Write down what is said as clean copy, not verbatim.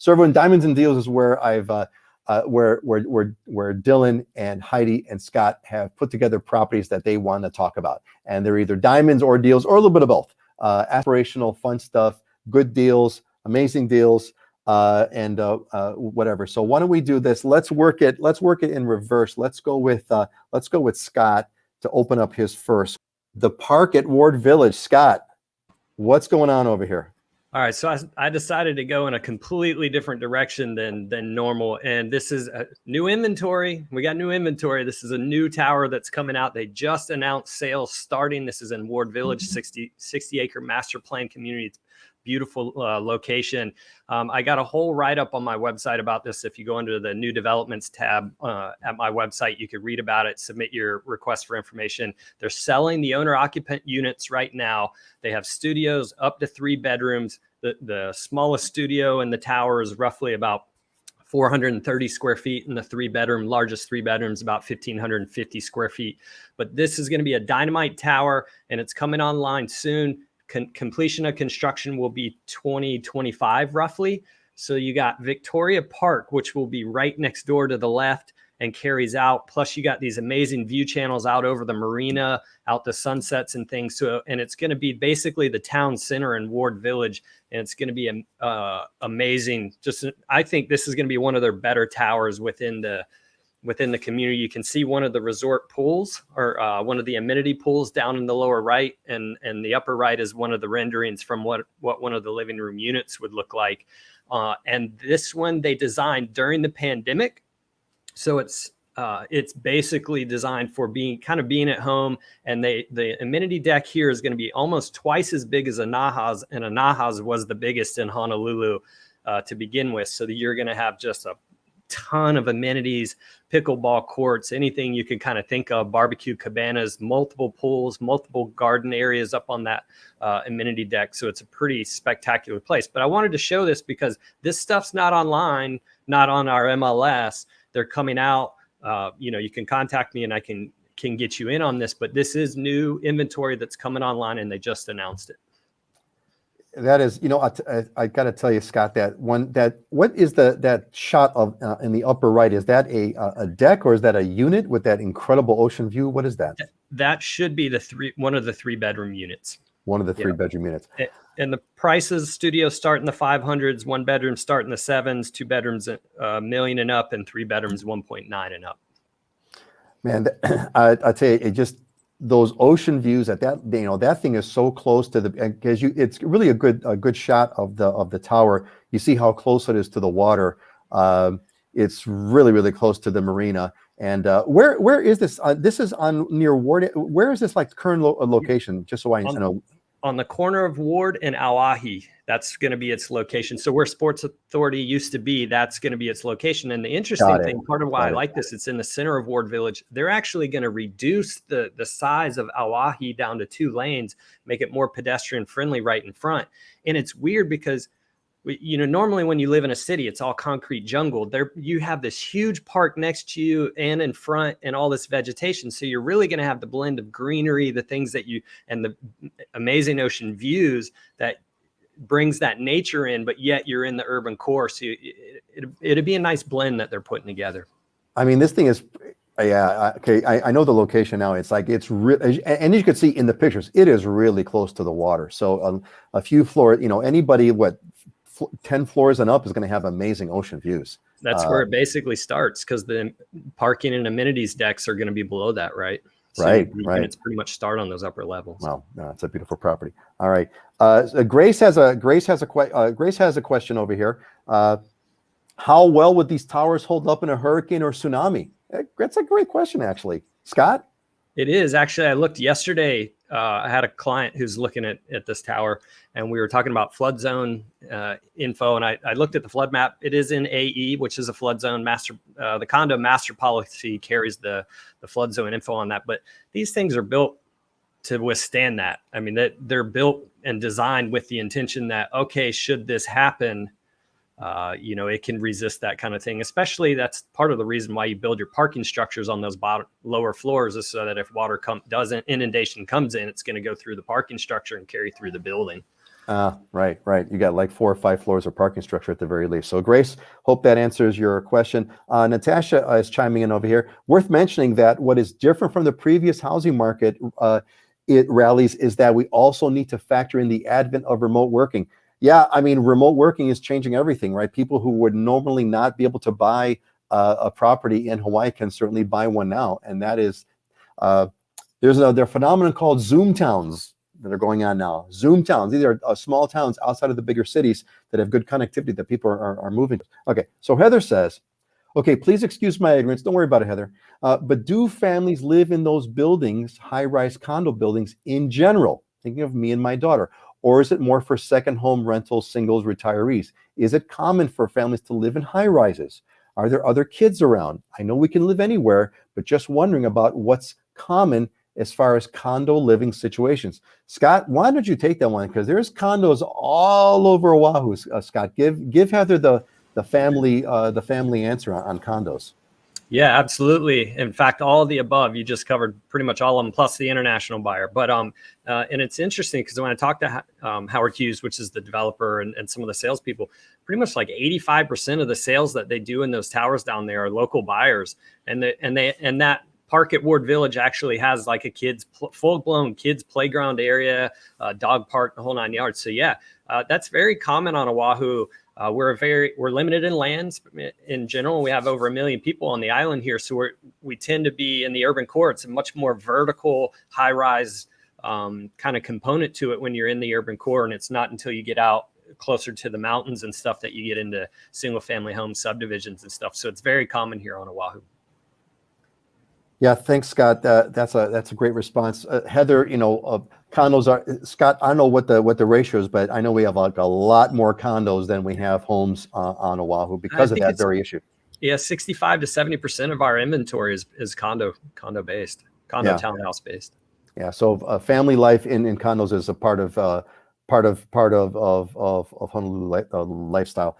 So everyone, Diamonds and Deals is where where Dylan and Heidi and Scott have put together properties that they want to talk about, and they're either diamonds or deals or a little bit of both. Aspirational, fun stuff, good deals, amazing deals, and whatever. So why don't we do this? Let's work it in reverse. Let's go with Scott to open up his first. The Park at Ward Village. Scott, what's going on over here? All right, so I decided to go in a completely different direction than normal, and this is a new inventory. We got new inventory. This is a new tower that's coming out. They just announced sales starting. This is in Ward Village, 60 acre master plan community. It's beautiful location. I got a whole write-up on my website about this. If you go into the new developments tab at my website, you could read about it, submit your request for information. They're selling the owner-occupant units right now. They have studios up to 3 bedrooms. The smallest studio in the tower is roughly about 430 square feet, and the largest 3 bedrooms about 1,550 square feet. But this is going to be a dynamite tower, and it's coming online soon. Completion of construction will be 2025 roughly. So you got Victoria Park, which will be right next door to the left and carries out. Plus you got these amazing view channels out over the marina, out the sunsets and things. So, and it's going to be basically the town center in Ward Village. And it's going to be amazing. I think this is going to be one of their better towers within the community. You can see one of the resort pools, or one of the amenity pools down in the lower right, and the upper right is one of the renderings from what one of the living room units would look like. And this one they designed during the pandemic, so it's basically designed for being at home. And the amenity deck here is going to be almost twice as big as a Naha's, and a Naha's was the biggest in Honolulu to begin with. So that you're going to have just a ton of amenities, pickleball courts, anything you can kind of think of, barbecue cabanas, multiple pools, multiple garden areas up on that amenity deck. So it's a pretty spectacular place. But I wanted to show this because this stuff's not online, not on our MLS. They're coming out. You can contact me and I can get you in on this, but this is new inventory that's coming online and they just announced it. That is, I got to tell you, Scott, what is that shot of in the upper right? Is that a deck, or is that a unit with that incredible ocean view? What is that? That should be one of the 3 bedroom units. One of the 3 bedroom units. And the prices, studios start in the 500s, 1 bedroom start in the 7s, 2 bedrooms $1 million and up, and 3 bedrooms 1.9 and up. Man, I tell you, it just, those ocean views at that thing is so close to because it's really a good shot of the tower. You see how close it is to the water. It's really, really close to the marina. And where is this? This is on near Ward. Where is this current location? Just so I know. On the corner of Ward and Aloha. That's going to be its location. So where Sports Authority used to be, that's going to be its location. And the interesting thing, part of why I like this, it's in the center of Ward Village. They're actually going to reduce the size of Aloha down to 2 lanes, make it more pedestrian friendly right in front. And it's weird because normally when you live in a city, it's all concrete jungle. There you have this huge park next to you and in front and all this vegetation. So you're really going to have the blend of greenery, the things and the amazing ocean views that brings that nature in, but yet you're in the urban core. So it'd be a nice blend that they're putting together. I mean, this thing is, okay. I know the location now. It's it's really, and you can see in the pictures, it is really close to the water. So a few floors, anybody 10 floors and up is going to have amazing ocean views. That's where it basically starts, because the parking and amenities decks are going to be below that, right? So right. It's pretty much start on those upper levels. Wow, no, it's a beautiful property. All right, Grace has a question over here. How well would these towers hold up in a hurricane or tsunami? That's a great question, actually. Scott? It is. Actually, I looked yesterday. I had a client who's looking at this tower, and we were talking about flood zone info, and I looked at the flood map. It is in AE, which is a flood zone master. The condo master policy carries the flood zone info on that, but these things are built to withstand that. I mean, they're built and designed with the intention that, okay, should this happen, it can resist that kind of thing. Especially, that's part of the reason why you build your parking structures on those lower floors, is so that if inundation comes in, it's going to go through the parking structure and carry through the building. Right, right. You got like 4 or 5 floors of parking structure at the very least. So Grace, hope that answers your question. Natasha is chiming in over here. Worth mentioning that what is different from the previous housing market it rallies is that we also need to factor in the advent of remote working. Yeah, I mean, remote working is changing everything, right? People who would normally not be able to buy a property in Hawaii can certainly buy one now, and that is uh, there's a phenomenon called Zoom towns that are going on now. Zoom towns. These are small towns outside of the bigger cities that have good connectivity that people are moving to. Okay, so Heather says, okay, please excuse my ignorance. Don't worry about it, Heather. But do families live in those buildings, high-rise condo buildings in general? Thinking of me and my daughter. Or is it more for second home rentals, singles, retirees? Is it common for families to live in high rises? Are there other kids around? I know we can live anywhere, but just wondering about what's common as far as condo living situations. Scott, why don't you take that one? Because there's condos all over Oahu. Scott, give Heather the family answer on condos. Yeah, absolutely. In fact, all of the above, you just covered pretty much all of them, plus the international buyer. But and it's interesting because when I talked to Howard Hughes, which is the developer, and some of the salespeople, pretty much like 85% of the sales that they do in those towers down there are local buyers, and that park at Ward Village actually has like a full-blown kids playground area, dog park, the whole 9 yards. So yeah, that's very common on Oahu. We're limited in lands in general. We have over 1 million people on the island here, so we tend to be in the urban core. It's a much more vertical, high-rise kind of component to it when you're in the urban core, and it's not until you get out closer to the mountains and stuff that you get into single-family home subdivisions and stuff. So it's very common here on Oahu. Yeah, thanks, Scott. That's a great response, Heather. Condos are, Scott. I don't know what the ratio is, but I know we have like a lot more condos than we have homes on Oahu because of that very issue. Yeah, 65 to 70% of our inventory is condo based, townhouse based. Yeah, so family life in condos is a part of Honolulu lifestyle.